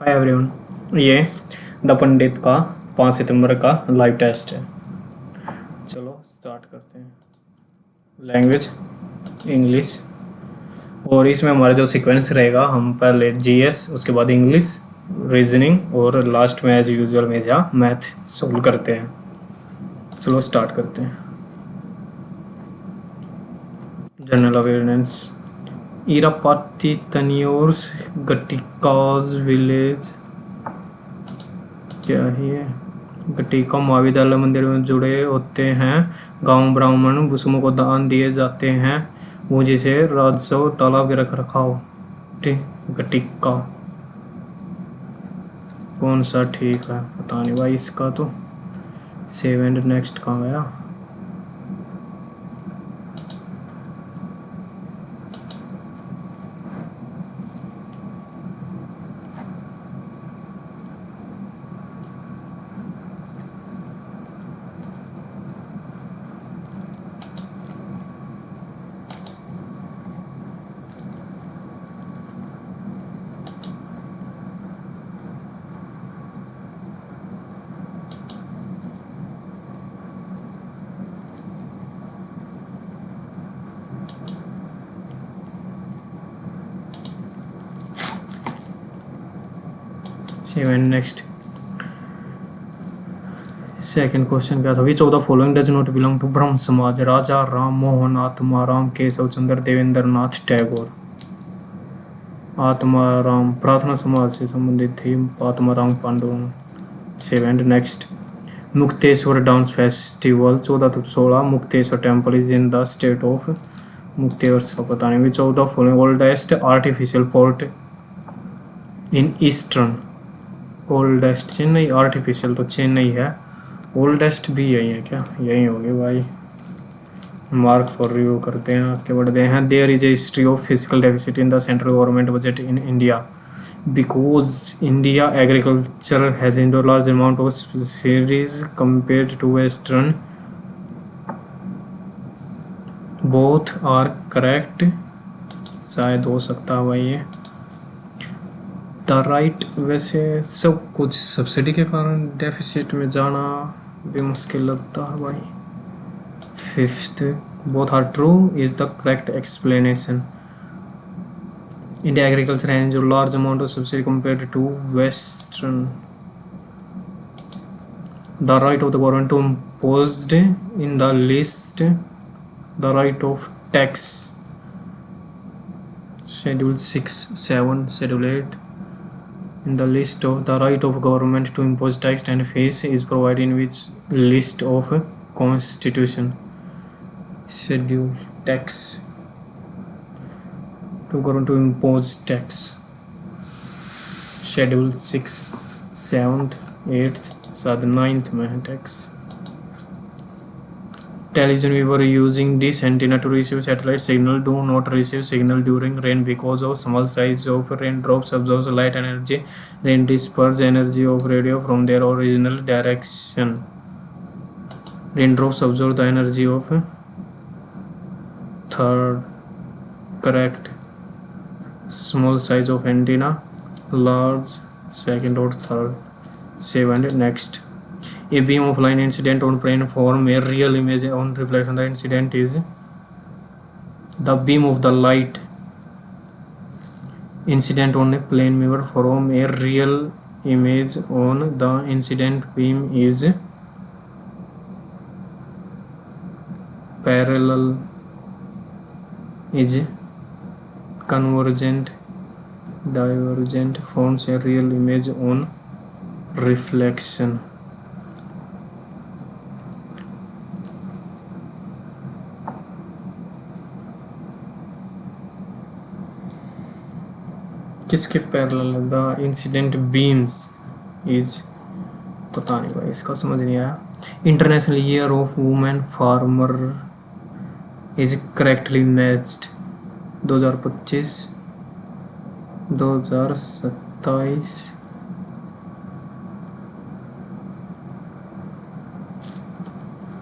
Hi everyone, ये the पंडित का 5 सितंबर का लाइव टेस्ट है। चलो स्टार्ट करते हैं। लैंग्वेज इंग्लिश, और इसमें हमारा जो सीक्वेंस रहेगा, हम पहले जीएस, उसके बाद इंग्लिश, रीजनिंग और लास्ट में एज यूजुअल में या मैथ सोल्व करते हैं। चलो स्टार्ट करते हैं। General awareness. इरापाती तनियोर्स गटिकाज विलेज, क्या है? गटिका महाविद्यालय मंदिर में जुड़े होते हैं। गांव ब्राह्मण वसुओं को दान दिए जाते हैं। वो जैसे राजस्व, तालाब के रख रखाव। गटिका कौन सा ठीक है? पता नहीं भाई, इसका तो सेव एंड नेक्स्ट कहाँ गया? Save and next. Second question क्या था? Which of the following does not belong to Brahmo Samaj? राजा राम मोहन आत्माराम केशव चंद्र देवेंद्र नाथ टैगोर। आत्माराम प्रार्थना समाज से संबंधित थे। Atmaram Pandu. Seventh next. Mukteshwar dance festival 14 to 16 Mukteshwar temple is in the state of. Mukteshwar का पता नहीं। Which of the following oldest artificial port in eastern? Oldest Chennai, artificial तो चेन्नई है, ओल्डेस्ट भी यही है क्या? यही होगी भाई। मार्क फॉर रिव्यू करते हैं, आगे बढ़ते हैं। There is a history of physical deficit in the central government budget in India because India agriculture has into large amount of subsidies compared to Western. Both are correct, शायद हो सकता है भाई ये द राइट। वैसे सब कुछ subsidy के कारण डेफिसिट में जाना भी मुश्किल लगता है भाई। Fifth, both are true is the correct explanation. India agriculture has a large amount of subsidy compared to Western. The right of the government to imposed in the list. The right of tax. Schedule 6, 7, Schedule 8. In the list of the right of government to impose tax and fees is provided in which list of Constitution? Schedule tax. To government to impose tax. Schedule 6, 7th, 8th, शायद 9th में है tax. Television we were using this antenna to receive satellite signal do not receive signal during rain because of small size of raindrops absorbs light energy. Rain disperse energy of radio from their original direction. Raindrops absorb the energy of third correct. Small size of antenna, large second or third. Seven next. A beam of light incident on plane form a real image on reflection. The incident is the beam of the light incident on a plane mirror form a real image on the incident beam is parallel, is convergent, divergent, forms a real image on reflection. किसके parallel? The incident beams is, पता नहीं भाई, इसका समझ नहीं आया। International year of women farmer is correctly matched 2025, 2027।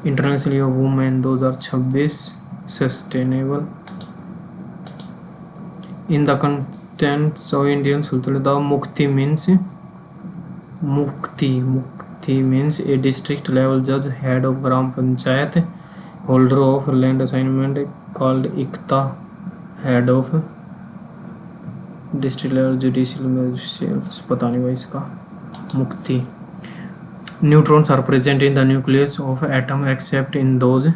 International year of women 2026 sustainable. In the contents of Indian Sultanate, the Mukti means a district level judge, head of Gram Panchayat, holder of land assignment called Ikta, head of district level judicial magistrates. पता नहीं भाई इसका मुक्ति. Neutrons are present in the nucleus of atom except in those.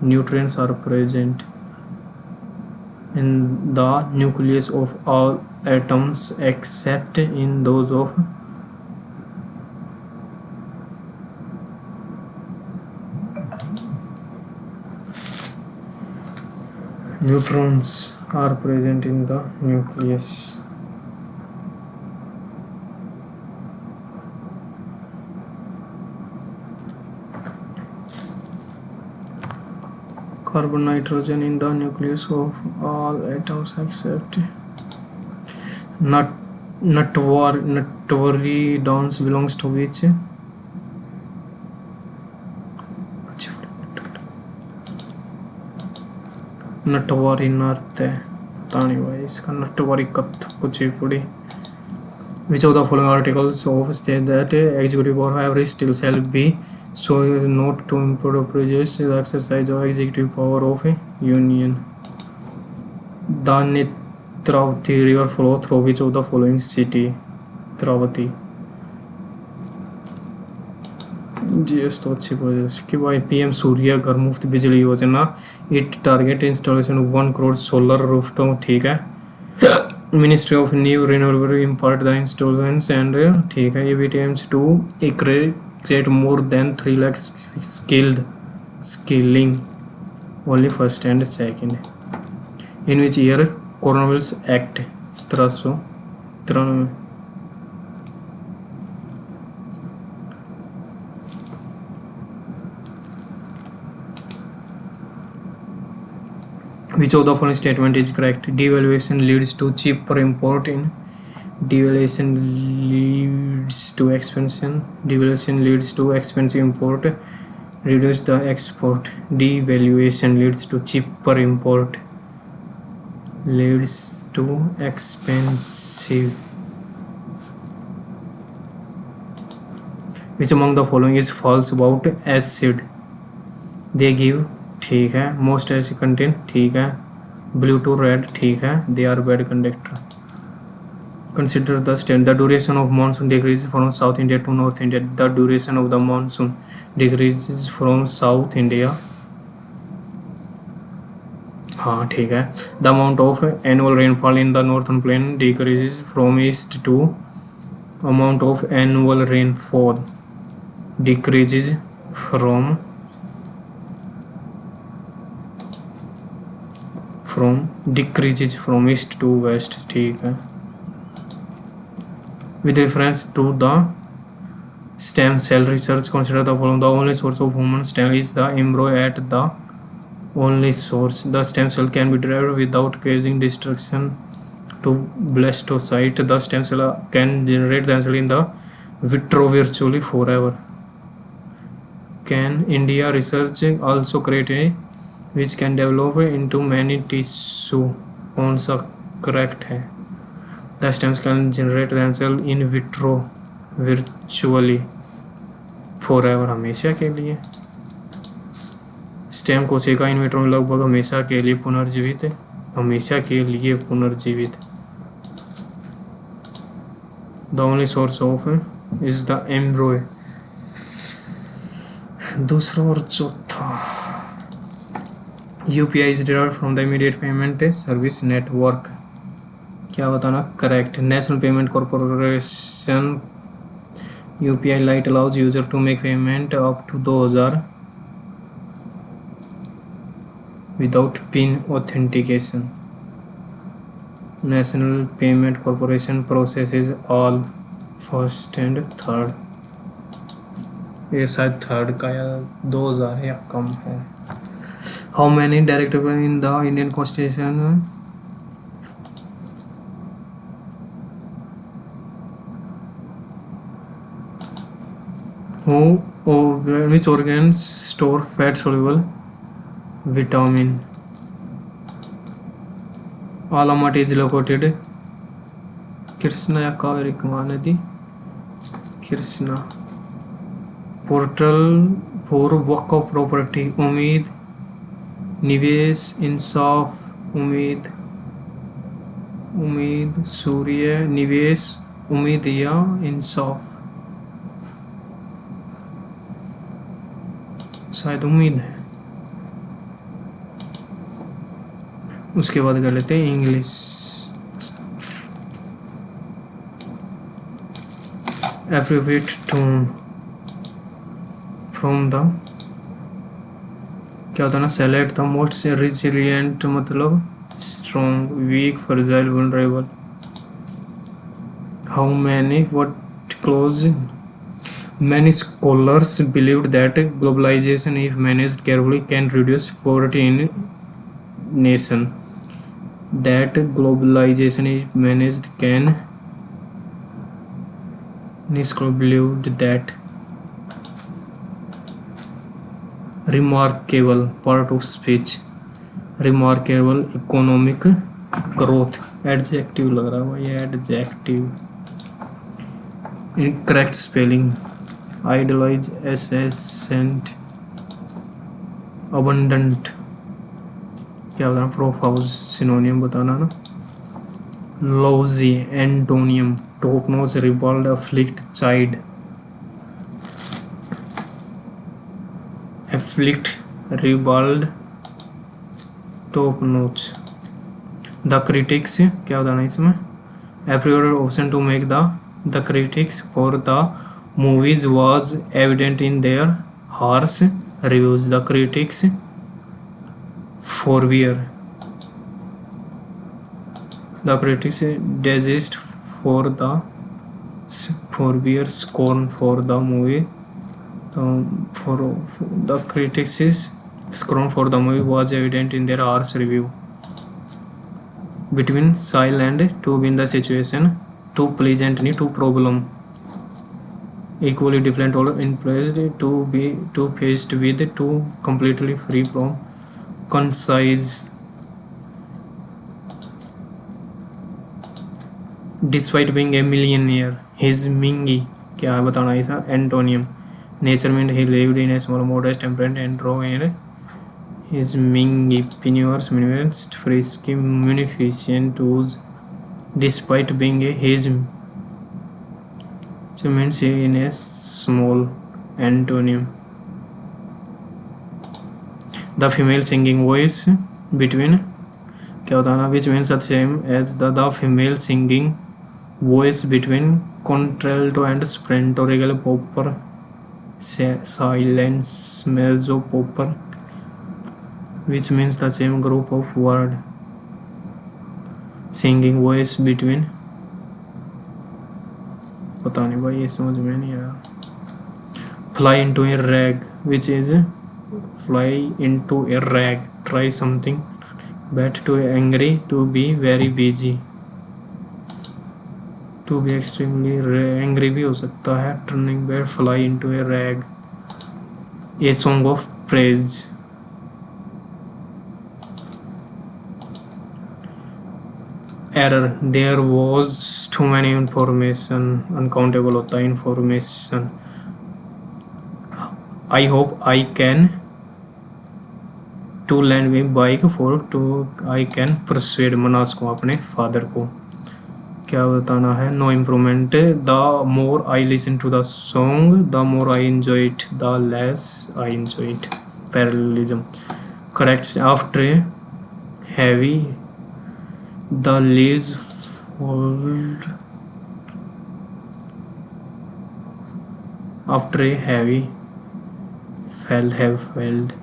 Neutrons are present in the nucleus of all atoms except in those of neutrons are present in the nucleus. Carbon, nitrogen in the nucleus of all atoms except Natvaridons belongs to which? नटवारी नर्त है तानी भाई इसका नटवारी कथ Kuchipudi. Which of the following articles of state that executive power every still shall be so not to impede or prejudice the exercise of executive power of a union? The Netravati river flow through which of the following city? Netravati. GS तो अच्छी वजह कि भाई PM सूर्य घर मुफ्त बिजली योजना. It target installation 1 crore solar rooftop. ठीक है. Ministry of new renewable impart the installments and ठीक है. It aims to create more than 3 lakh skilling only first and second. In which year Coronavirus Act 1793. Which of the following statement is correct? Devaluation leads to cheaper import. In devaluation leads to expansion. Devaluation leads to expensive import. Reduce the export. Devaluation leads to cheaper import. Leads to expensive. Which among the following is false about acid? They give. ठीक है. Most acid content. ठीक है. Blue to red. ठीक है. They are bad conductor. Consider the state. The duration of monsoon decrease from south India to north India. The duration of the monsoon decrease from south India. हाँ ठीक है. The amount of annual rainfall in the northern plain decrease from east to. Amount of annual rainfall decreases from decreases from east to west. ठीक है. With reference to the stem cell research, consider the following. The only source of human stem is the embryo at the only source. The stem cell can be derived without causing destruction to blastocyte. The stem cell can generate themselves in the vitro virtually forever. Can India research also create a which can develop into many tissue? कौन सा correct है? The stems can generate themselves in vitro virtually forever. हमेशा के लिए. Stem कोशिका in vitro में लगभग हमेशा के लिए पुनर्जीवित है. हमेशा के लिए पुनर्जीवित. The only source of is the embryo. दूसरा और चौथा. UPI is derived from the immediate payment service network. क्या बताना correct. National payment corporation UPI Lite allows user to make payment up to 2000 without PIN authentication. National Payment Corporation processes all first and third. ये शायद third का या 2000 या कम है. How many directors in the Indian Constitution? Which organs store fat soluble vitamin? Alamat is located Krishna या कावेरी कुमार नदी Krishna portal for Waqf property उम्मीद निवेश इंसाफ उम्मीद सूर्य निवेश उम्मीद या इंसाफ शायद उम्मीद है। उसके बाद कर लेते हैं English. Abbreviate tone from the क्या होता है ना सेलेक्ट द मोस्ट रिजिलियंट मतलब strong week fragile vulnerable how many what close many scholars believed that globalization if managed carefully can reduce poverty in nation that globalization if managed can believed that remarkable part of speech remarkable economic growth adjective लग रहा है भाई adjective incorrect spelling idolize ascent abundant क्या बताना प्रोफाउज सिनोनियम बताना ना lousy antonym top notch ribald afflict chide afflict ribald top notch the critics क्या बताना इसमें appeared option to make the critics for the movies was evident in their harsh reviews the critics forbore the critics desist for the forbore scorn for the movie for the critics scorn for the movie was evident in their harsh review between Sile and to be in the situation too pleasant ni too problem equally different or influenced to be too faced with too completely free from concise despite being a millionaire his mingy क्या है बताना इसका antonym nature meant he lived in a small modest temperate and raw and his mingy penurious minimized frisky munificent tools despite being a his means in a small antonym the female singing voice between क्या होता है ना which means the same as the female singing voice between contralto and soprano regal popper silence mezzo popper which means the same group of word singing voice between पता नहीं भाई ये समझ में नहीं आया fly into a rag which is fly into a rag try something bad to angry to be very busy to be extremely angry भी हो सकता है turning bad fly into a rag a song of praise error there was too many information uncountable होता है information I hope I can to lend me bike for to I can persuade मनास को अपने father को क्या बताना है no improvement the more I listen to the song the more I enjoy it the less I enjoy it parallelism correct after heavy the leaves fold after a heavy fell have felled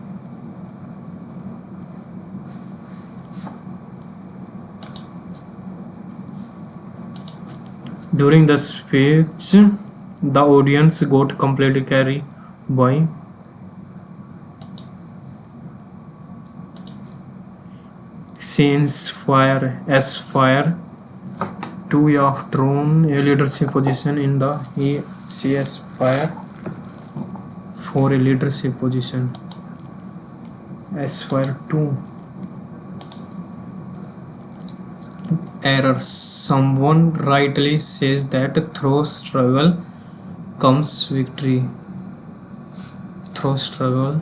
during the speech the audience got completely carried by scenes fire aspire to have drawn a leadership position in the she aspire for a leadership position aspire to error. Someone rightly says that through struggle comes victory. Through struggle,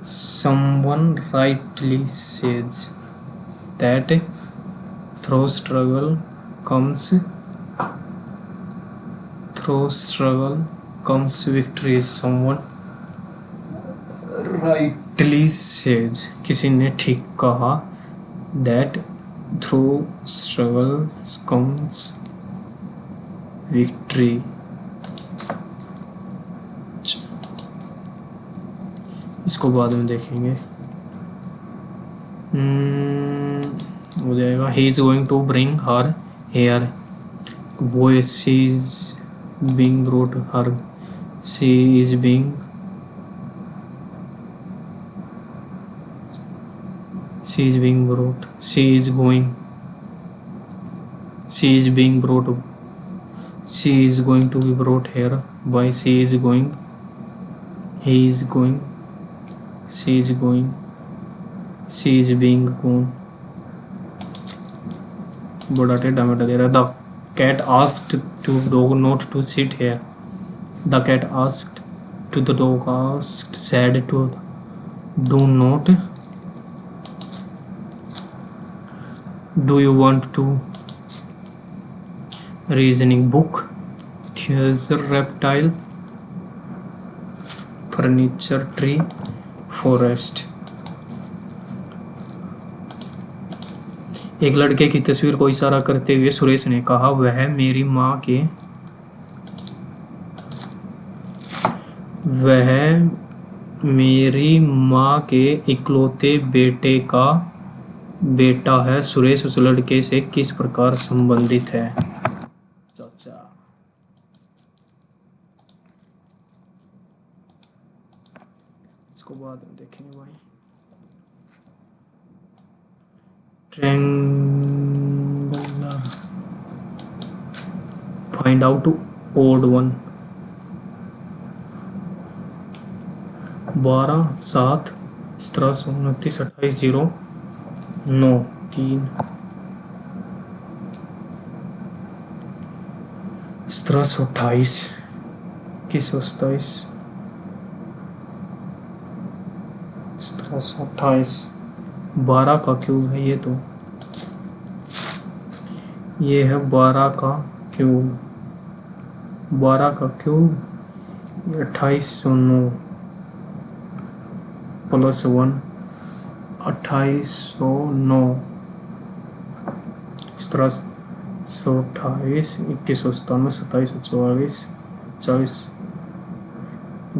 someone rightly says that through struggle comes victory. Someone rightly says, किसी ने ठीक कहा, that through struggle comes victory. इसको बाद में देखेंगे. हो जाएगा. He is going to bring her here. Boy, she is being brought her. She is being brought. She is going. She is being brought. She is going to be brought here. By she is going. He is going. She is going. She is being gone. बड़ा टेढ़ा मेढ़ा दे रहा है. The cat asked to dog not to sit here. The cat asked to the dog said to do not. Do you want to reasoning book? There's a reptile, furniture, tree, forest. एक लड़के की तस्वीर को इशारा करते हुए सुरेश ने कहा, वह मेरी माँ के इकलौते बेटे का बेटा है. सुरेश उस लड़के से किस प्रकार संबंधित है? चाचा. इसको बाद में देखेंगे भाई. Triangular. Find out odd one. 12, 7, 17, 29, 28, 0, 9, 3, 1728, 2127, 1728. 12 का क्यूब है ये. तो ये है 12 का क्यूब. 12 का क्यूब 2809 प्लस 1 2809 1728 2197 2744 40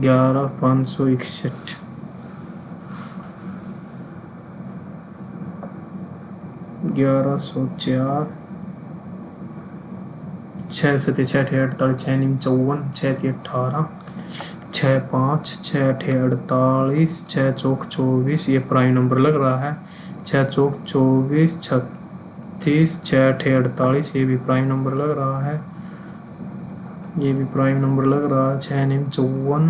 11 561 1104 6 7 6 48 6 9 54 6 3 18 6 5 6 48 6 चौक 24. ये प्राइम नंबर लग रहा है. 6 चौक 24 36 6 48. ये भी प्राइम नंबर लग रहा है. ये भी प्राइम नंबर लग रहा है. 6 9 54.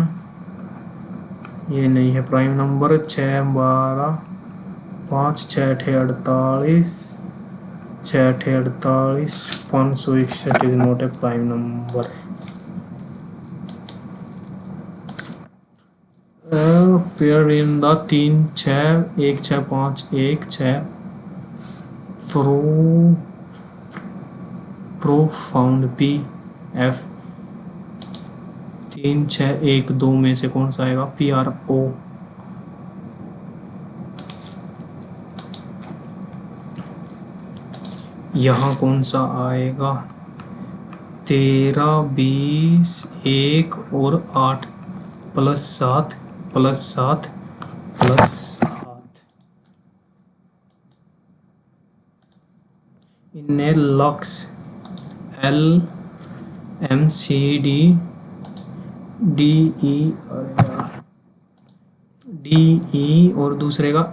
ये नहीं है prime number. 6 12 5 6 48 6 48 561 is not a prime number. Pair in the 3 6 1 6 5 1 6 profound P F 3 6 1 2 में से कौन सा आएगा? P R O. यहाँ कौन सा आएगा? 13 20 1 और 8 प्लस 7 प्लस 7 प्लस 7. इन्हें लक्स LMCD DE और दूसरे का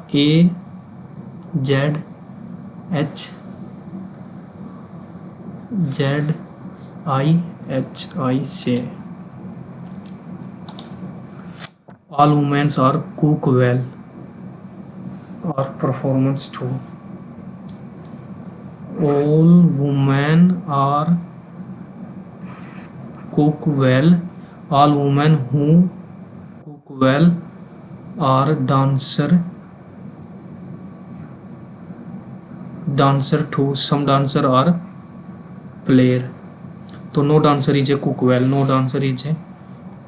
AZHI से. All women are cook well or performance too. All women are cook well, all women who cook well are dancer too, some dancer are player. तो no dancer is a cook well, no dancer is a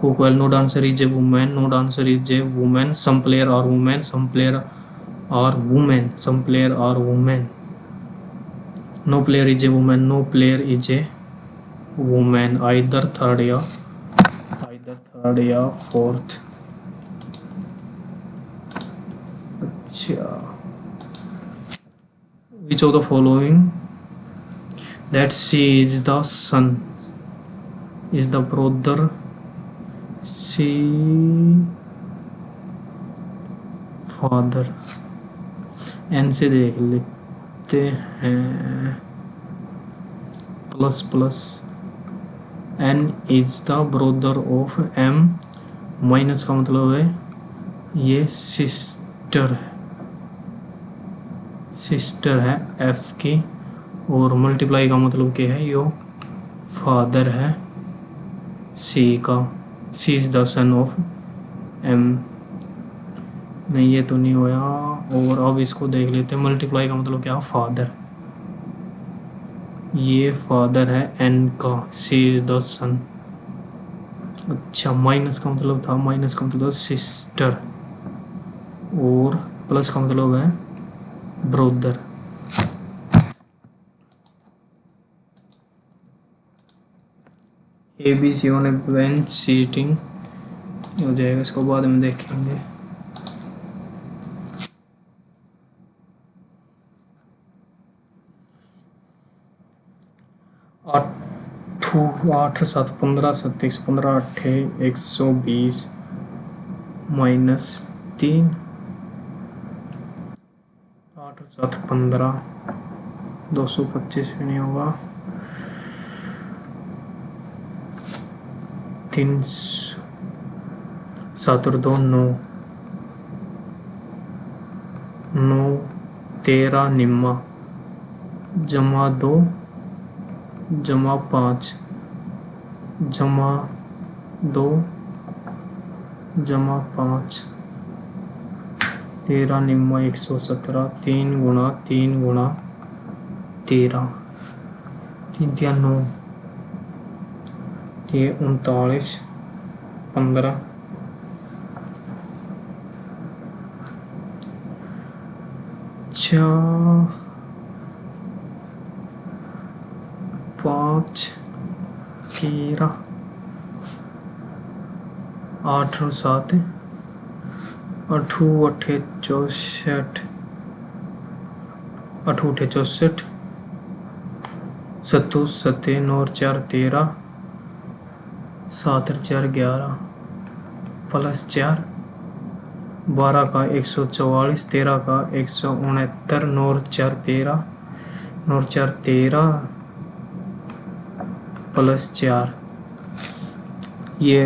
cook well, no dancer is a woman, no dancer is a woman, some player are women, some player are women, some player are women, no player is a woman, no player is a woman, either third या fourth. अच्छा, which of the following that she is the son is the brother she father. N से देख लेते हैं. Plus N is the brother of M, minus का मतलब है ये सिस्टर है एफ की, और मल्टीप्लाई का मतलब क्या है, यो फादर है सी का. C is the son of M. नहीं, ये तो नहीं होया. और अब इसको देख लेते हैं. मल्टीप्लाई का मतलब क्या, फादर. ये फादर है एन का, सी इज द सन. अच्छा, माइनस का मतलब था, माइनस का मतलब सिस्टर, और प्लस का मतलब है brother. A B C on a bench sitting हो जाएगा, इसको बाद में देखेंगे. 8 7 15 7 115 8 120 माइनस 3 8 7 15 225 भी नहीं होगा. 3 7 और 2 9 9 13 निम्मा जमा 2 जमा 5 जमा 2 जमा 5 13 निम्मा 117 3 गुणा 3 गुणा 13 3 3 9 ये 39 15 5 13 8 और 7 8 8 64 8 8 64 7 7 9 और 4 13 7 और 4 11 प्लस 4 12 का 144 13 का 169 9 और 4 13 9 और 4 13 प्लस 4, ये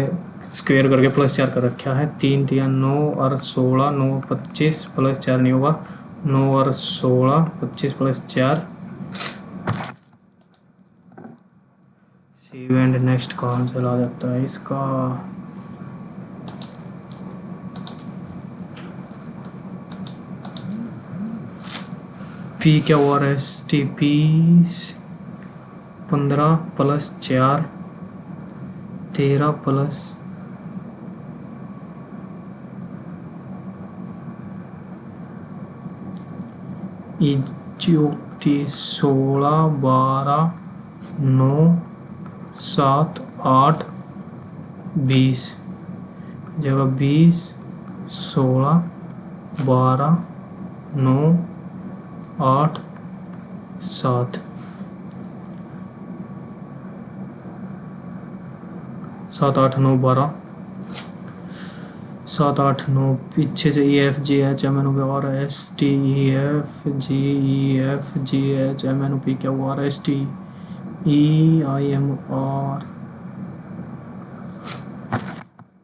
स्क्वायर करके प्लस 4 कर रखा है. 3 3 9 और 16 9 25 प्लस 4 नहीं होगा. 9 और 16 25 प्लस 4 सेव एंड नेक्स्ट कहाँ चला जाता है इसका. पी क्या हुआ, S T P 15 plus 4 13 plus 16 12 9 7 8 20 जगह 20 16 12 9 8 7 7 8 9 12 7 8 9 पीछे से E F G H M N O P R S T E F G H M N O P Q R S T E I M R.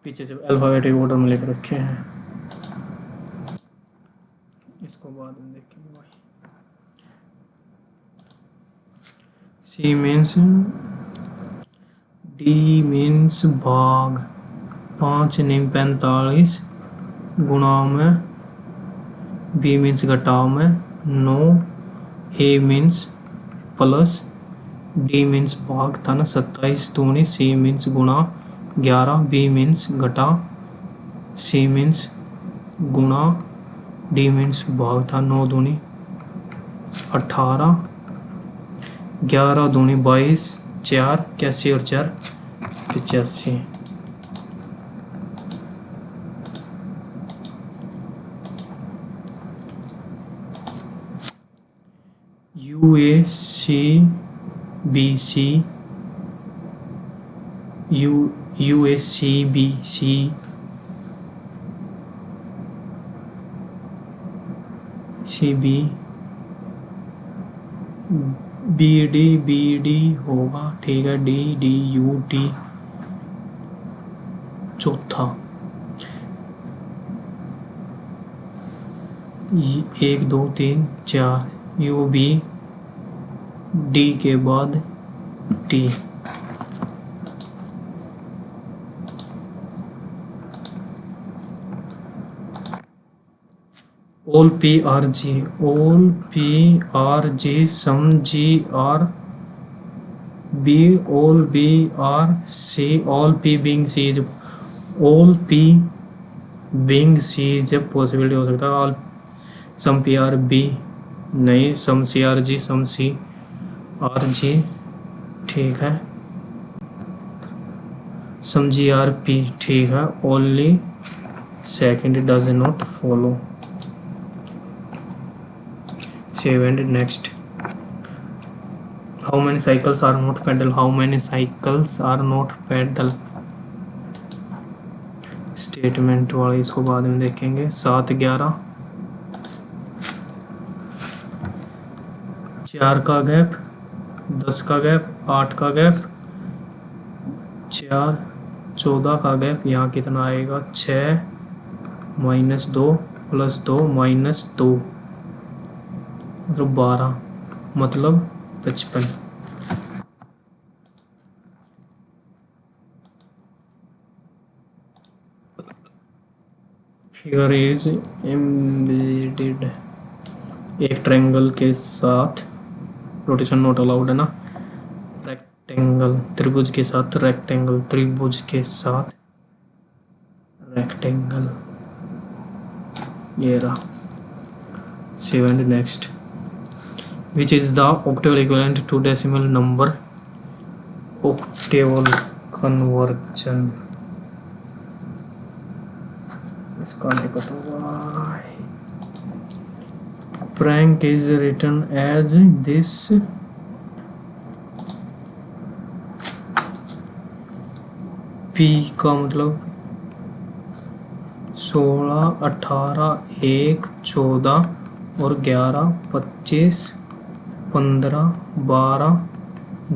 पीछे से alphabetic order में लेकर रखे हैं, इसको बाद में देखेंगे भाई. सी मीन्स डी मीन्स भाग 5 निम 45 गुणा में बी मीन्स घटाव में 9 ए मीन्स प्लस डी मीन्स भाग था ना 27 दूनी सी मीन्स गुणा 11 बी मीन्स घटा सी मीन्स गुणा डी मीन्स भाग था 9 दूनी 18 11 दूनी 22 4 81 और 4 85 U A C B C U A C B C C B B D होगा ठीक है डी डी यू टी चौथा 1 2 3 4 यू बी डी के बाद T all P are G some G are B all B are C all P being C is all P being C जब possibility हो सकता है all some P are B नहीं some C R G सम C R G ठीक है सम G R P ठीक है only second does not follow save and next how many cycles are not pedal how many cycles are not pedal statement वाले इसको बाद में देखेंगे 7 11 4 का गैप 10 का गैप 8 का गैप 4 14 का गैप यहाँ कितना आएगा 6 -2 +2 -2 मतलब 12 मतलब 55 फिगर इज एम्बेडेड एक ट्रायंगल के साथ रोटेशन नॉट अलाउड है ना रेक्टेंगल त्रिभुज के साथ रेक्टेंगल त्रिभुज के साथ रेक्टेंगल ये रहा 7 next which is the octal equivalent to decimal number octal conversion इसका नहीं पता why prank is written as this p का मतलब 16 18 1 14 और 11 25 15 12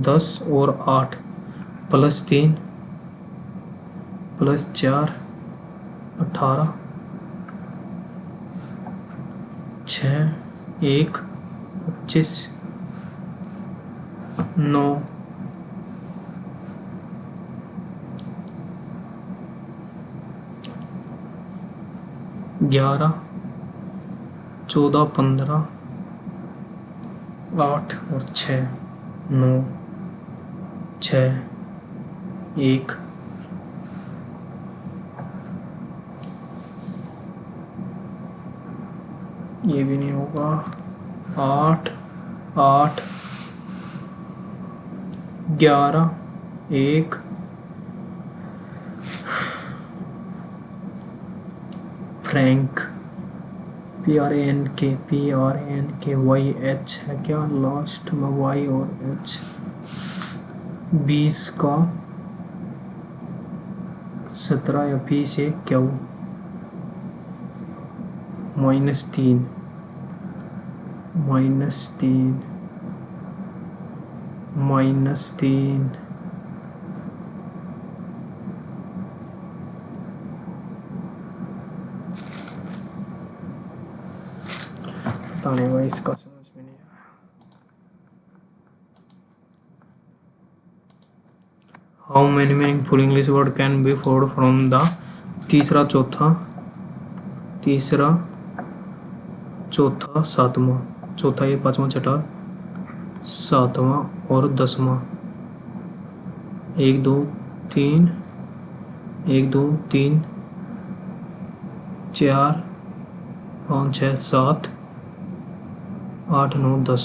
10 और 8 +3 +4 18 6 1 25 9 11 14 15 8 और 6 9 6 1 ये भी नहीं होगा 8 8 11 1 फ्रैंक PRANK है क्या लास्ट में Y और H 20 का 17 या P से क्या -3 -3 पता नहीं भाई इसका समझ में नहीं आया how many meaningful English word can be Ford from the तीसरा चौथा सातवां, चौथा ये पांचवा छठा सातवां और 10वां। 1 2 3 1 2 3 4 5 6 7 8 9 10।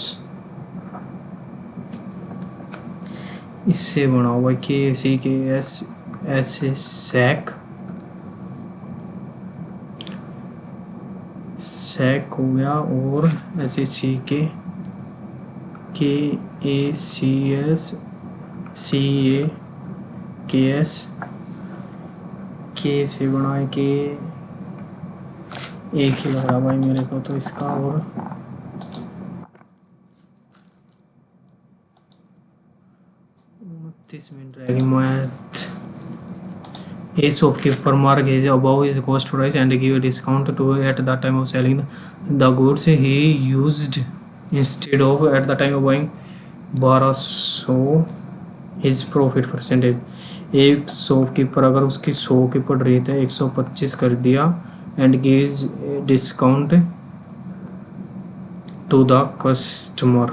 इससे बना हुआ के सी के एस ऐसे सैक हो गया, और ऐसे सी के ए सी एस सी ए के एस के से बनाए के एक ही लग रहा भाई मेरे को तो इसका। और 29 मिनट रहेगी। Math A shopkeeper mark his above his cost price and give a discount to at the time of selling the goods he used instead of at the time of buying 1200 his profit percentage। एक shopkeeper अगर उसकी 100 की पड़ रही थी 125 कर दिया and gives discount to the customer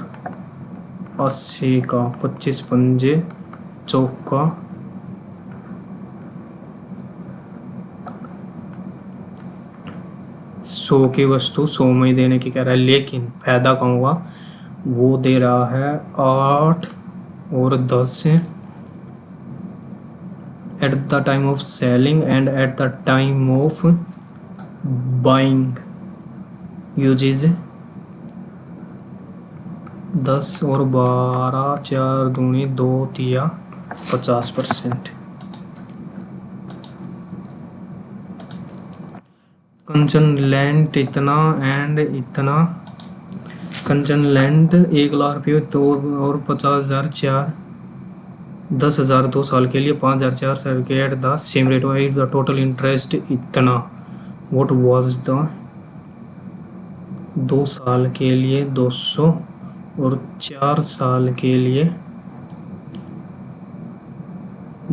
80 का 25 पंजे चौका 100 की वस्तु 100 में ही देने की कह रहा है, लेकिन फायदा कहूँगा वो दे रहा है 8 और 10 at the time of selling and at the time of buying uses 10 और 12 4 दूनी 2 तिया 50%। कंचन लैंड इतना एंड इतना, कंचन लैंड 1 लाख रुपये तो और 50,000 4 10,000 2 साल के लिए 5,000 4 साल के at the same rate wise the total interest इतना। व्हाट वाज द 2 साल के लिए 200 और 4 साल के लिए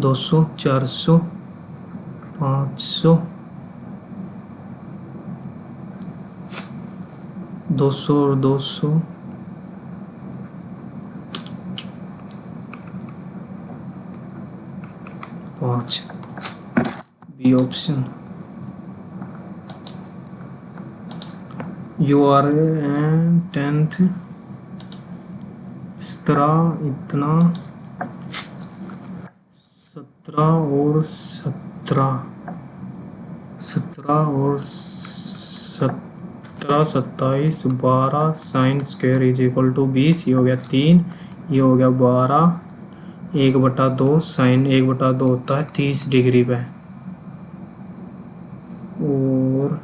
200 400 500 200 और 200 5 B option. You are 10th 17 इतना 17 और 17 और 17 27 12 sine square is equal to 20। ये हो गया 3, ये हो गया 12 1/2 साइन 1/2 होता है 30 डिग्री पे, और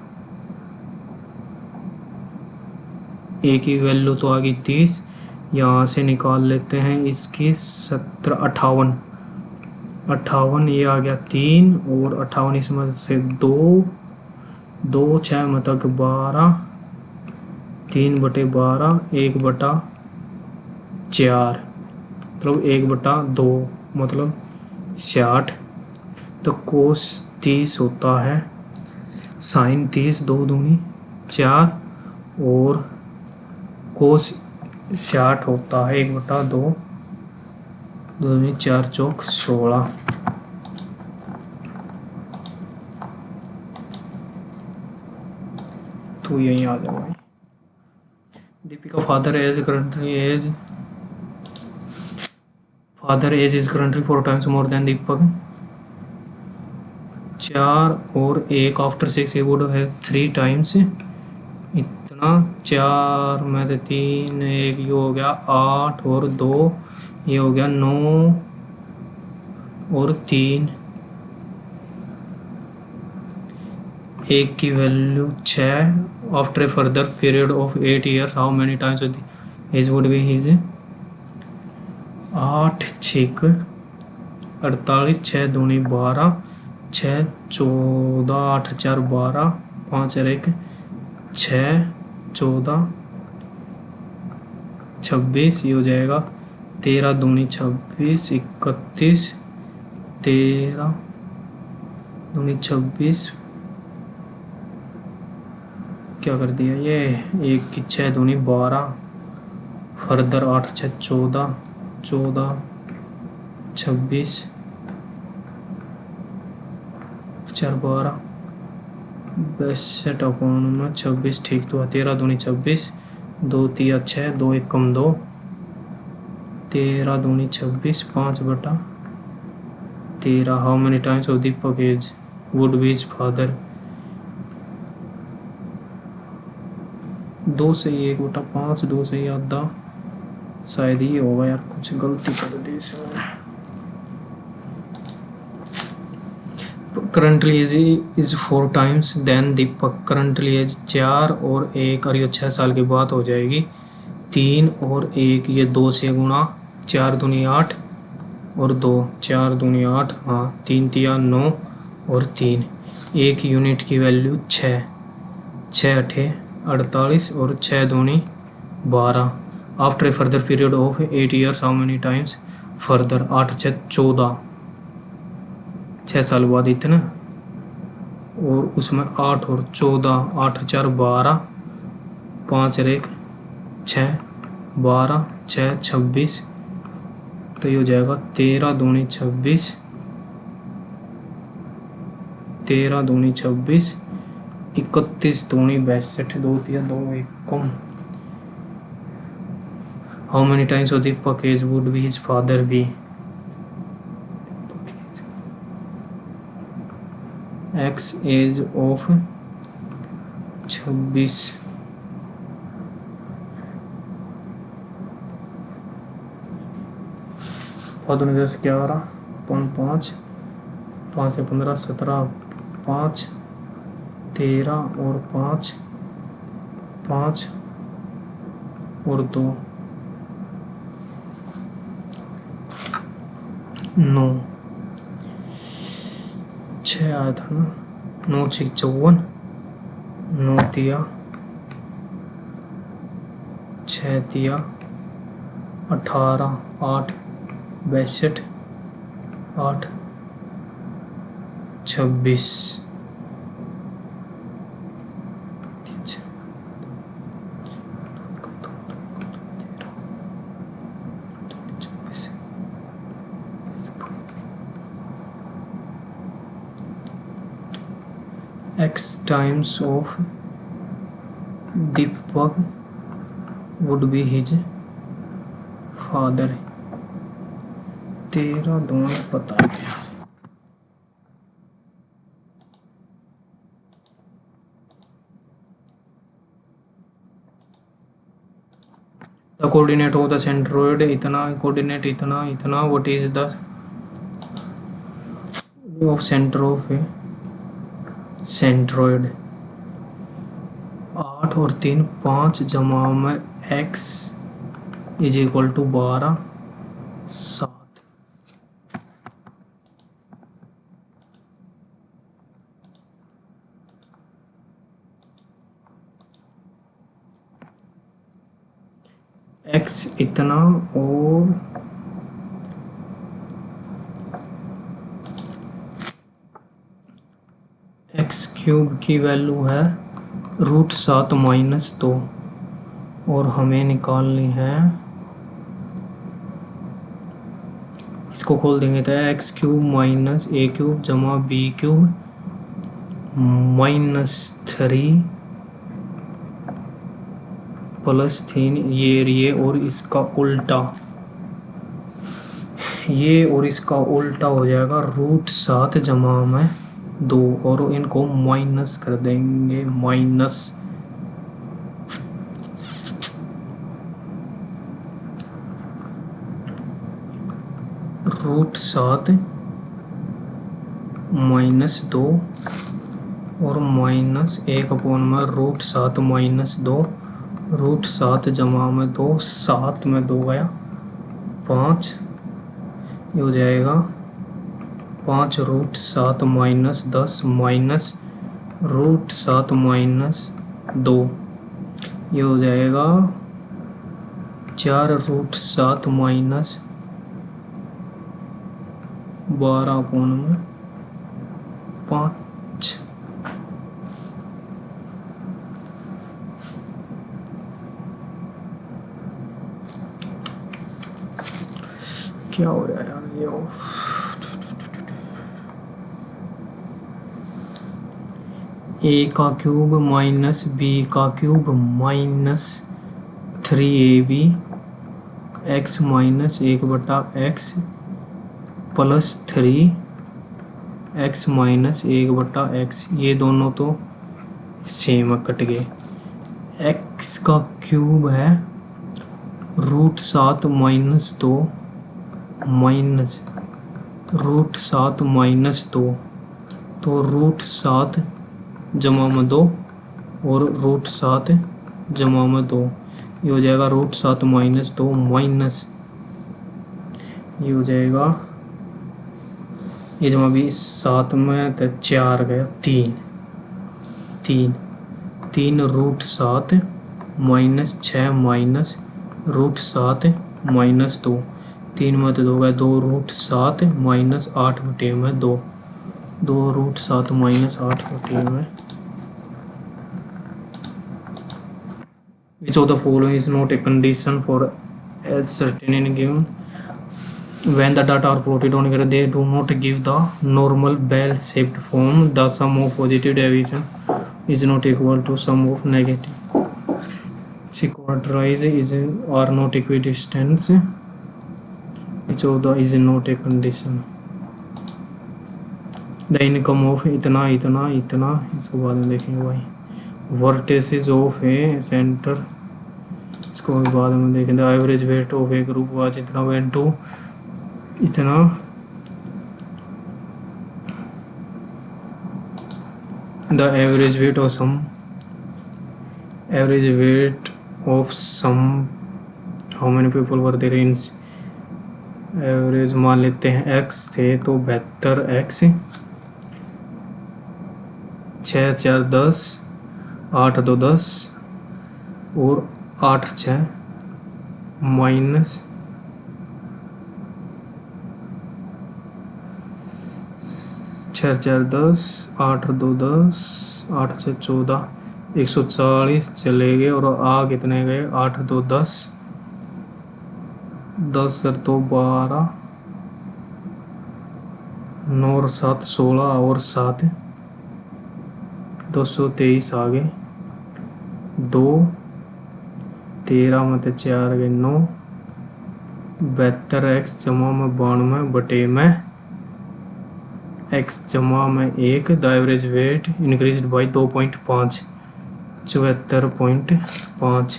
ए की वैल्यू तो आ गई 30। यहाँ से निकाल लेते हैं इसकी 17 58 ये आ गया 3 और 58 इसमें से 2 6 मतलब 12 3/12 1/4 मतलब 1/2 मतलब 60। तो कोस 30 होता है साइन 30 2 दूनी 4 और कोस 60 होता है 1/2 2 दूनी 4 चौक 16। तो यहीं आ जाओ भाई। Deepika father age is currently 4 times more than Deepak. 4 और 1 आफ्टर 6 ये वुड है 3 times इतना। 4 में 3 1 ये हो गया 8 और 2 ये हो गया 9 और 3 1 की value 6। After a further period of 8 years how many times his would be his 8 6 48 6 दूनी 12 6 14 8 4 12 5 और 1 6 14 26 ये हो जाएगा 13 दूनी 26 31 13 दूनी 26, क्या कर दिया ये, 1 की 6 दूनी 12, फर्दर 8 6 14, 14 26 4 12, 62 अपॉन में 26, ठीक तो 13 दूनी 26, 2 3 6, 2 1 कम 2, 13 दूनी 26, 5/13। How many times of Deepak age would be his father. 2 से 1/5, 2 से आधा, शायद ये होगा यार, कुछ गलती कर दी इसमें। Currently age is 4 times than Deepak. Currently age 4 और 1, और ये 6 साल की बात हो जाएगी। 3 और 1, ये 2 से गुणा, 4 दूनी 8 और 2, 4 दूनी 8, हाँ 3 तिया 9 और 3, 1 यूनिट की वैल्यू 6, 6 8 48 और 6 दूनी 12। After a further period of 8 years how many times further. 8 6 14, 6 साल बाद इतना, और उसमें 8 और 14, 8 4 12, 5 और 1 6, 12 6 26, तो ये हो जाएगा 13 दूनी 26, 13 दूनी 26, 31 दूनी 62, 2 3 2 1 कम। How many times of Deepak age would be his father be. X age of 26, father 11 5, 5 से 15 17, 5 13 और 5 5 और 2 9, 6 आया था ना, 9 6 54, 9 तिया 6 तिया 18, 8 62, 8 26, X times of Deepak would be his father। 13 दोनों पता गया। The coordinate of the centroid इतना, coordinate इतना इतना, what is the of center of a centroid. 8 और 3 5 जमा में x is equal to 12 7। x इतना और एक्स क्यूब की वैल्यू है √7 - 2, और हमें निकालनी है, इसको खोल देंगे तो एक्स क्यूब माइनस ए क्यूब जमा बी क्यूब -3 प्लस 3, ये और इसका उल्टा, ये और इसका उल्टा हो जाएगा √7 जमा में 2, और इनको माइनस कर देंगे, माइनस √7 - 2 और -1 अपॉन में √7 - 2, √7 जमा में 2, 7 में 2 गया 5, ये हो जाएगा 5 √7 - 10 माइनस √7 - 2, ये हो जाएगा 4 √7 - 12 कोण में 5। क्या हो रहा है यार ये ए का क्यूब माइनस बी का cube minus 3ab x minus 1/x plus 3x minus 1/x। ये दोनों तो सेम कट गए। x का क्यूब है √7 माइनस 2 माइनस √7 माइनस 2, तो √7 जमा में 2 और √7 जमा में 2, ये हो जाएगा √7 माइनस 2 माइनस ये हो जाएगा, ये जमा भी 7 में तो 4 गया 3 √7 माइनस 6 माइनस √7 माइनस 2, 3 में तो 2 गया 2 √7 माइनस 8 में 2 √7 माइनस 8 में। Which of the following is not a condition for ascertaining given when the data are plotted on here? They do not give the normal bell-shaped form. The sum of positive deviation is not equal to sum of negative. Quadratize is are not equidistant. Which of the is not a condition? The income of इतना इतना इतना, इसको बाद में देखेंगे भाई। Vertices of A centre, इसको बाद में देखें। The average weight of a group was इतना, वेट टू इतना, the average weight of some how many people were there in average मान लेते हैं x थे तो 72x, 6 4 10, 8 2 10 और 8 6 माइनस 6 4 10, 8 2 10, 8 6 14, 140 चले गए और आ कितने गए 8 2 10, 10 2 12, 9 और 7 16 और 7 223 आ गए, 2 13 में तो 4 गए 9, 72x जमा में 92 बटे में x जमा में 1। The average wait increased by 2.5, 74.5।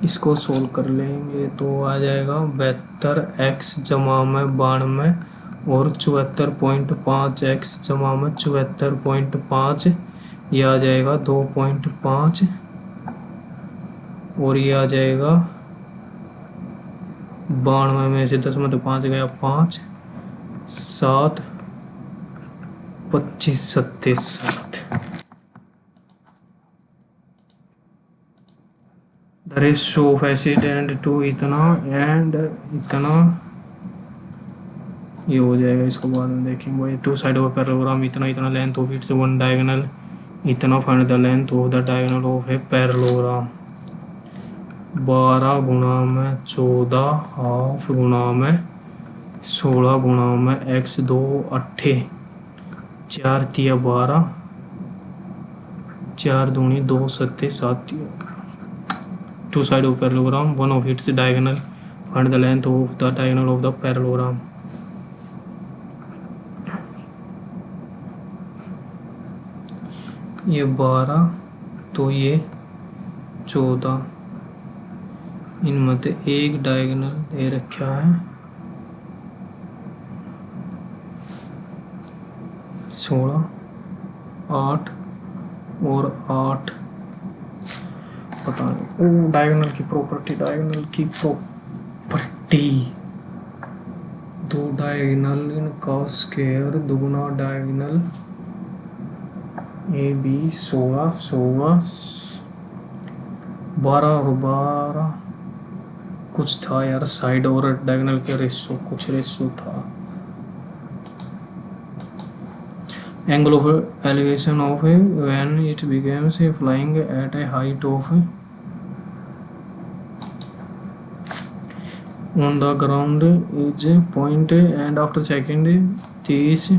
इसको सोल्व कर लेंगे तो आ जाएगा 72x जमा में 92 और 74.5x जमा में 74.5, ये आ जाएगा 2.5 और ये आ जाएगा 92 में से 10 में तो 5 गया 5, 7 25 37। The ratio of acid and to इतना एंड इतना, ये हो जाएगा। इसको बाद में देखेंगे भाई। टू साइड ऑफ पैरेललोग्राम इतना इतना length of its one diagonal इतना, find the length of the diagonal of a parallelogram. 12 गुणा में 14 हाफ गुणा में 16 गुणा में x 2 8, 4 तिया 12, 4 दूनी 2 7 7। Two side of parallelogram, one of its diagonal, find the length of the diagonal of the parallelogram. ये 12 तो ये 14, इनमें से एक डायगोनल दे रखा है 16, 8 और 8, पता नहीं। डायगोनल की प्रॉपर्टी दो डायगोनल इनका स्क्वायर दुगुना डायगोनल ए बी 16 16 12 और 12 कुछ था यार साइड और डायगोनल के रेशो, कुछ रेशो था angle of elevation of when it becomes flying at a height of on the ground is point and after second 30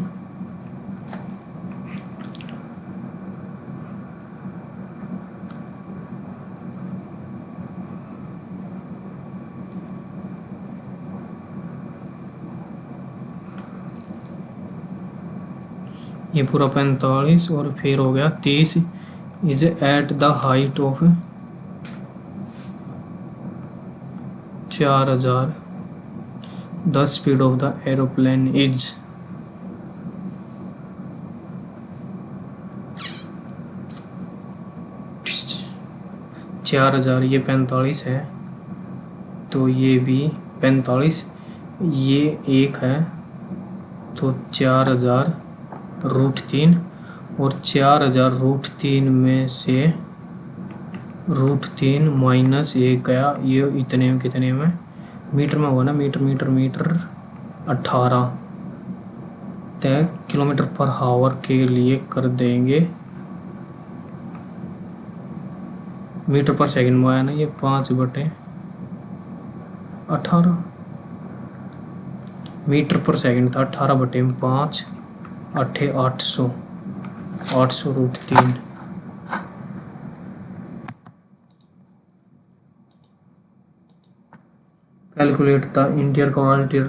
ये पूरा 45 और फिर हो गया 30 is at the height of 4000 the speed of the aeroplane is 4000 ये 45 है तो ये भी 45 ये एक है तो 4000 √3 और 4000 √3 में से √3 माइनस 1 गया ये इतने में कितने में मीटर में हुआ ना मीटर 18 तय किलोमीटर पर हावर के लिए कर देंगे मीटर पर सेकंड में आया ना ये 5/18 मीटर पर सेकंड था 18/5 800 √3 कैलकुलेट द इंटरक्वार्टिल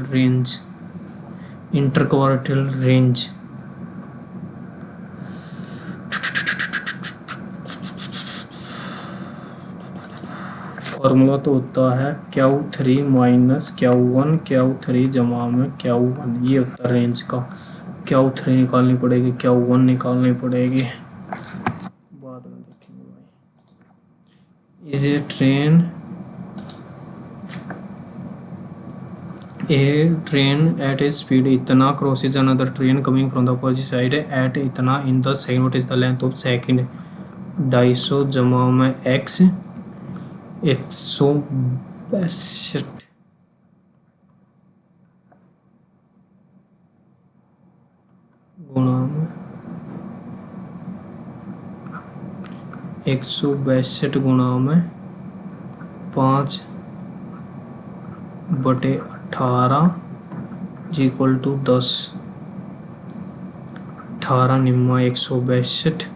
रेंज फॉर्मूला तो होता है Q3 माइनस Q1 Q3 जमा में Q1 ये होता है रेंज का Q3 निकालनी पड़ेगी Q1 निकालनी पड़ेगी बाद में देखेंगे भाई is a train at a speed इतना crosses another train coming from the opposite side at इतना in the second what is the length of second 250 जमा में x 162 गुणा में 162 गुणा में 5/18 इक्वल टू 10 18 निम्मा 162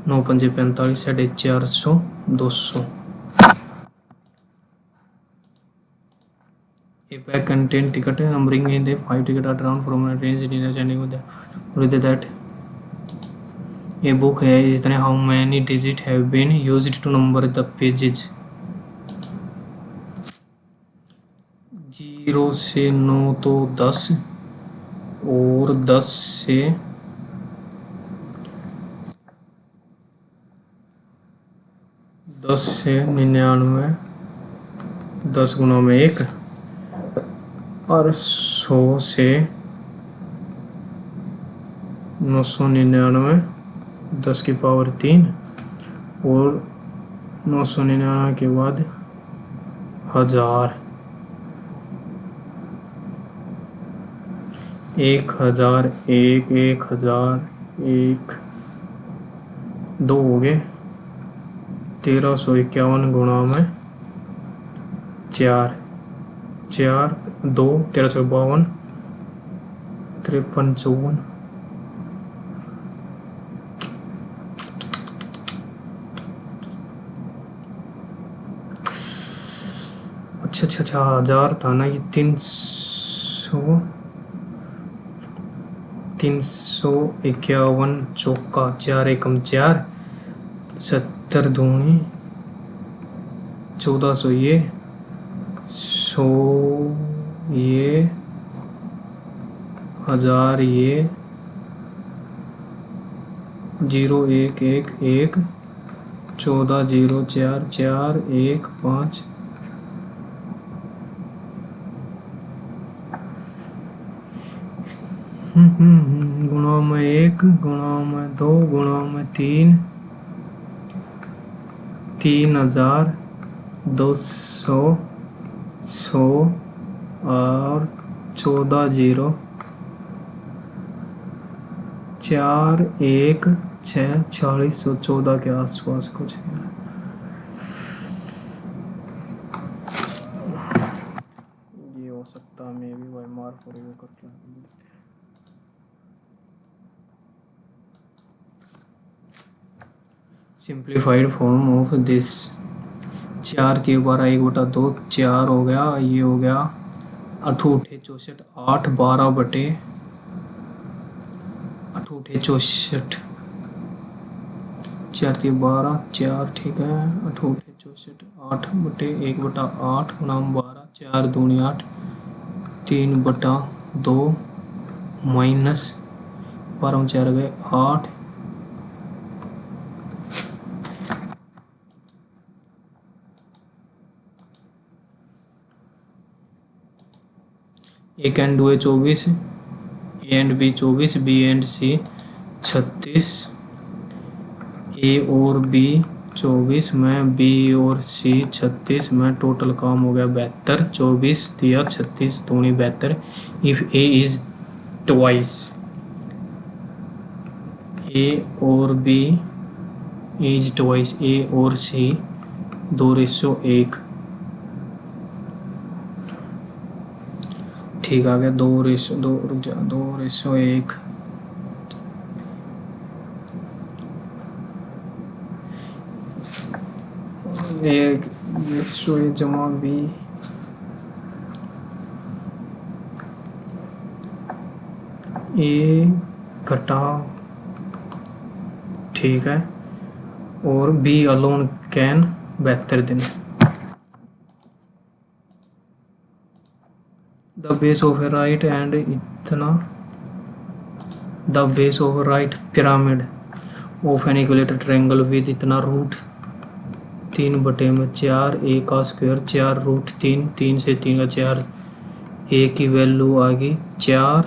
9 पंजे 45 450 200 A bag contain ticket numbering in the 5 ticket are drawn from a range in standing with that a book है इतने how many digit have been used to number the pages 0 से 9 तो 10 और 10 से 99 10 गुना में 1 और 100 से 999 10 की पावर 3 और 999 के बाद 1000 1000 1 2 हो गए 1351 गुणा में 4 2 1352 53 54 अच्छा 1000 था ना ये 351 चौका 4 एकम 4 70 दूनी 1400 ये 100 ये 1000 ये 0 1 1 1 14 0 4 4 1 5 गुणा में 1 गुणा में 2 गुणा में 3 3200 100 और 14 0 4 1 6 4614 के आसपास कुछ है। ये हो सकता है मे भी भाई मार फॉर यू करके। सिंप्लीफाइड फॉर्म ऑफ दिस 4 के 12 1/2 4 हो गया, ये हो गया 8 8 64 8 12 बटे 8 8 64 4 के 12 4 ठीक है 8 8 64 8 बटे 1/8 गुणाम 12 4 दूनी 8 3/2 माइनस 12 में 4 गए 8 एक एंड 2 है 24 A and B 24 B and C 36 A और बी 24 में बी और सी 36 में टोटल काम हो गया 72 24 दिया 36 दूनी 72 इफ ए इज ट्वाइस ए और बी इज ट्वाइस ए और सी 2:1 ठीक आ गया 2:2 रुक जा 2:1 एक जमा बी ए घटा ठीक है और बी अलोन कैन 72 दिन the base of a right and इतना the base of right pyramid of an equilateral triangle with इतना रूट 3/4 ए का स्क्वायर 4 रूट 3 3 से 3 का 4 ए की वैल्यू आ गई 4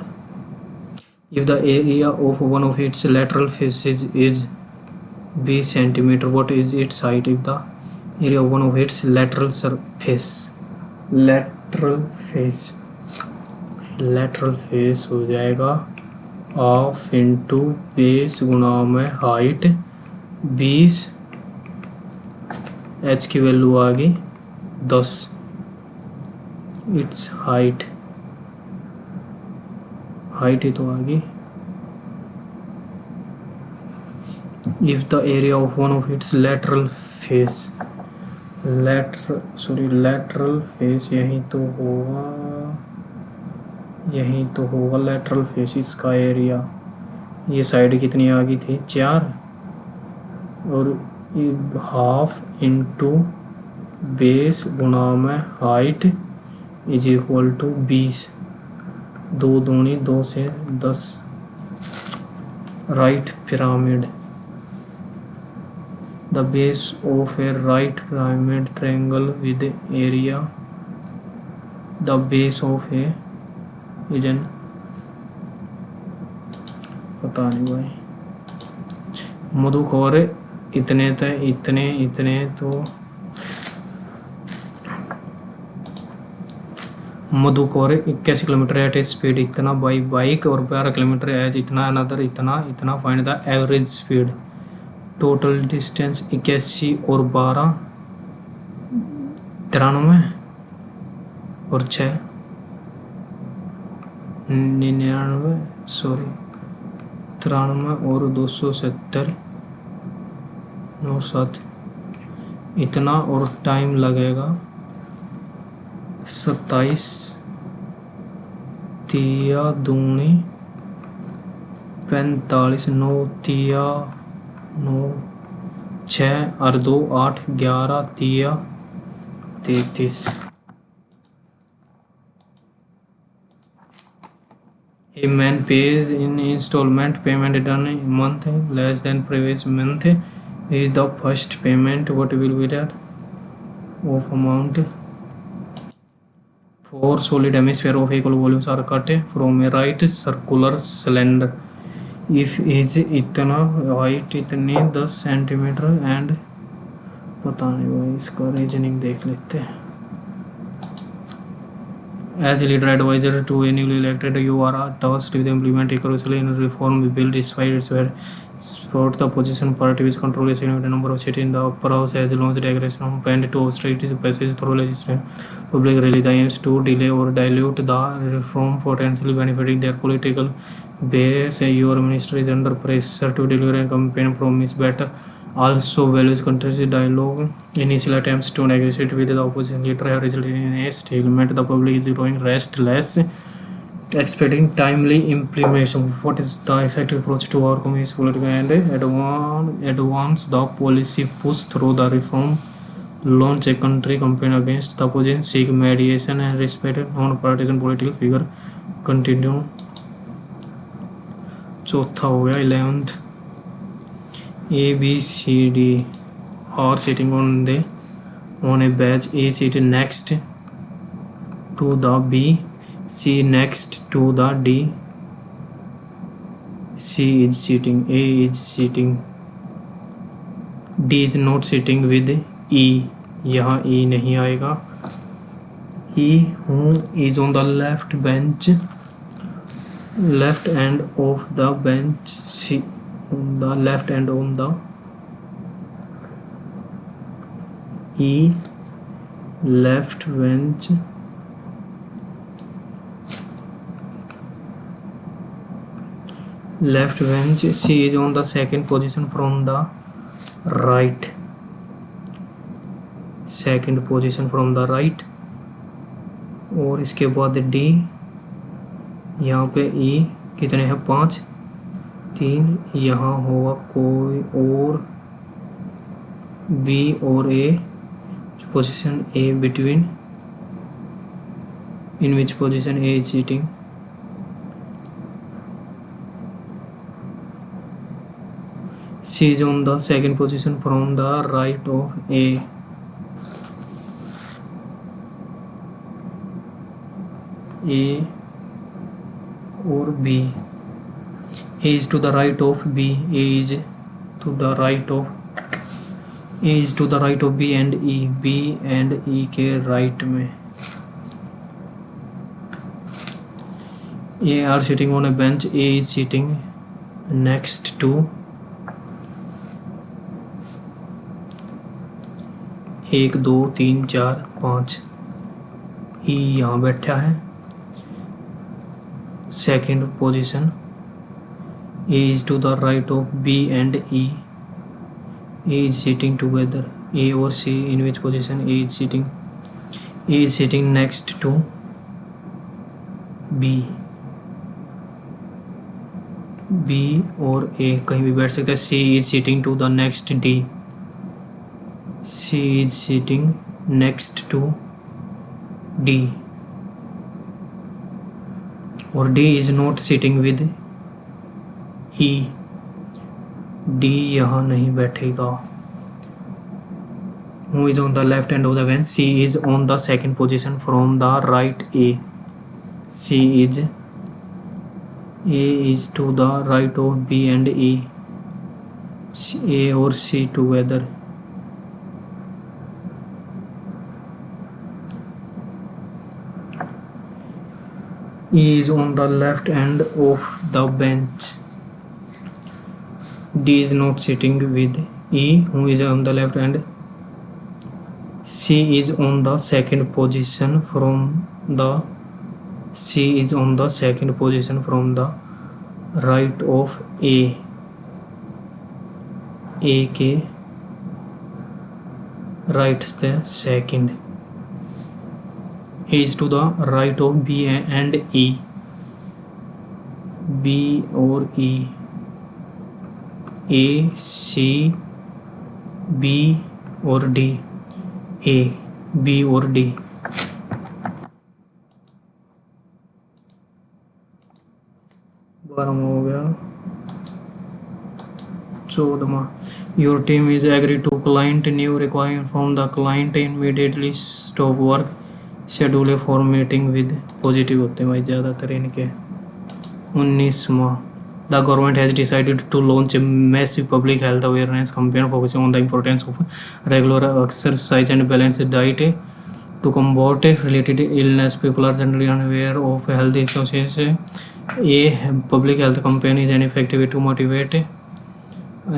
if the area of one of it's lateral faces is b centimeter what is its height if the area of one of its lateral face हो जाएगा half into base गुणा में height 20 H की value आ गई 10 it's height ही तो आ गई if the area of one of it's lateral face यही तो होगा lateral फेस इसका एरिया ये साइड कितनी आ गई थी 4 और हाफ इंटू बेस गुणा में हाइट इज इक्वल टू 20 2 दूनी 2 से 10 right pyramid the base of a right pyramid triangle with area the base of A is an पता नहीं भाई मधुकौर इतने तो मधुकौर 81 किलोमीटर एट स्पीड इतना बाई बाइक और 12 किलोमीटर एज इतना अनदर इतना find the average speed total distance 81 और 12 93 और 6 99 93 और 270 97 इतना और टाइम लगेगा 27 तिया दूनी 45 9 तिया 9 6 और 2 8 11 तिया 33 A man pays in installment payment done a month less than previous month is the first payment what will be that of amount 4 solid hemisphere of equal volumes are cut from a right circular cylinder if is इतना height इतनी 10 centimetre and पता नहीं भाई इसका reasoning देख लेते हैं As a leader advisor to a newly elected, you are tasked with implementing crucial reform bill despite its support. The opposition party, which controls a significant number of seats in the upper house, has launched aggression planned to austerity passes through legislation. Public rally aims to delay or dilute the reform, potentially benefiting their political base. Your minister is under pressure to deliver a campaign promise but also values constructive dialogue. Initial attempts to negotiate with the opposition leader have resulted in a stalemate. The public is growing restless, expecting timely implementation. What is the effective approach to overcome his political and advance the policy push through the reform? Launch a country campaign against the opposition, seek mediation and respect non-partisan political figure. Continue. चौथा हो गया 11th. A, B, C, D are sitting on a bench. A sitting next to the B, C next to the D. C is sitting, A is sitting, D is not sitting with E. यहाँ E नहीं आएगा. E who is on the left end of the bench. C on the left and on the E left bench. C is on the second position from the right. second position from the right. और इसके बाद D, यहाँ पे E कितने हैं 5, 3. यहाँ होगा कोई और B और A. Position A between, in which position A is sitting? C is on the second position from the right of A. A or B. A is to the right of B. A is to the right of B and E. B and E के right में. A are sitting on a bench. A is sitting next to 1 2 3 4 5. E यहाँ बैठा है second position. A is to the right of B and E. A is sitting together. A or C, in which position A is sitting? A is sitting next to B. B और A कहीं भी बैठ सकता है. C is sitting to the next D. C is sitting next to D. और D is not sitting with E. D यहाँ नहीं बैठेगा. Who is on the left end of the bench? C is on the second position from the right A. A is to the right of B and E. A or C together. E is on the left end of the bench. D is not sitting with E, who is on the left end. C is on the second position from the right of A. A के right the second. A is to the right of B and E. B और E. A, C, B और D. A, B और D. 12वां हो गया. 14वां. Your team is agreed to client new requirement from the client. Immediately stop work. Schedule for meeting with. Positive होते हैं भाई ज़्यादातर इनके. 19वां. The government has decided to launch a massive public health awareness campaign focusing on the importance of regular exercise and balanced diet. To combat related illness, people are generally unaware of health issues. A public health campaign is an effective way to motivate,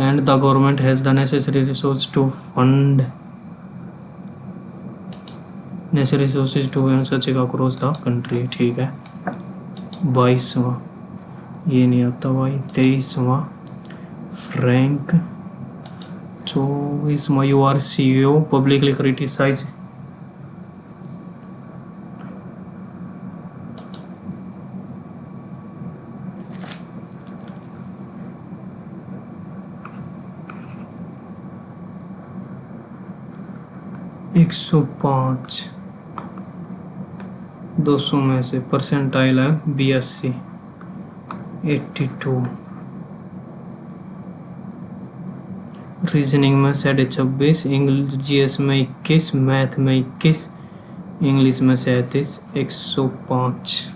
and the government has the necessary resources to fund necessary resources to run such across the country. ठीक है। 22वां, ये नहीं आता भाई। 23वां, frank. 24वां, you are CEO publicly criticize। 105, 200 में से परसेंटाइल है 82, 82। रीजनिंग में 26.5, इंग्लिश GS में 21, मैथ में 21, इंग्लिश में 37, 105।